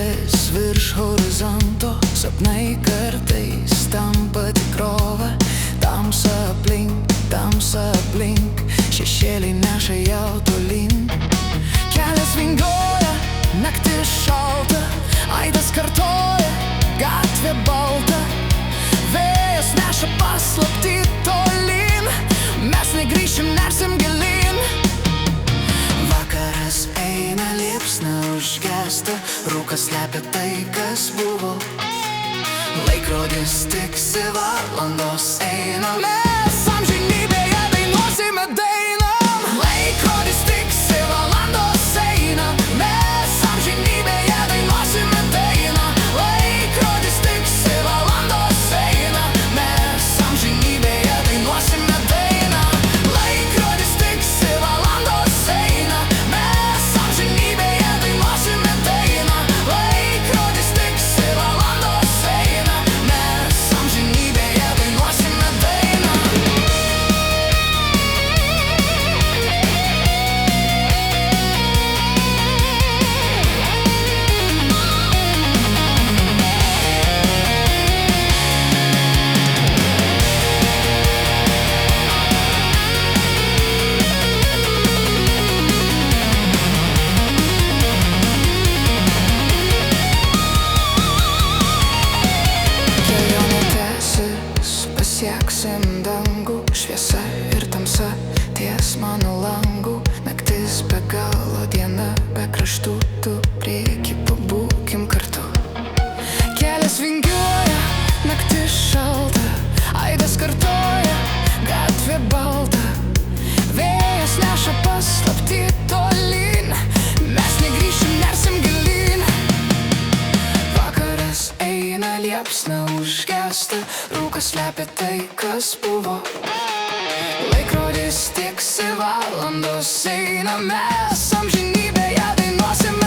Saulės virš horizonto sapnai kartais tampa tikrove. Tamsa aplink, šešėliai neša jau tolyn. Kelias vingiuoja, naktis šalta, aidas kartoja, gatvė balta. Vėjas neša paslaptį tolyn, mes negrįšim, nersim gilyn. Vakaras eina, liepsna užgesta, rūkas slepia tai, kas buvo. Laikrodis tiksi, valandos eina, mes amžinybėje dainuosime dainą. Laikrodis tiksi, valandos eina, mes amžinybėje dainuosime dainą. Laikrodis tiksi, valandos eina, mes amžinybėje dainuosime dainą. Laikrodis tiksi, valandos eina, mes amžinybėje dainuosime dainą. Laikrodis tiksi, valandos eina, mes amžinybėje dainuosime dainą. Kelionė tęsis, pasieksim dangų, šviesa ir tamsa ties mano langų. Naktis be galo, diena be kraštų, tu prieky pabūkim kartu. Kelias vingiuoja, naktis šalta, aidas kartoja, gatvė balta. Vėjas neša paslaptį tolyn, mes negrįšim, nersim gilyn. Vakaras eina, liepsna užgesta, rūkas slepia tai, kas buvo. Laikrodis tiksi, valandos eina, mes amžinybėje dainuosim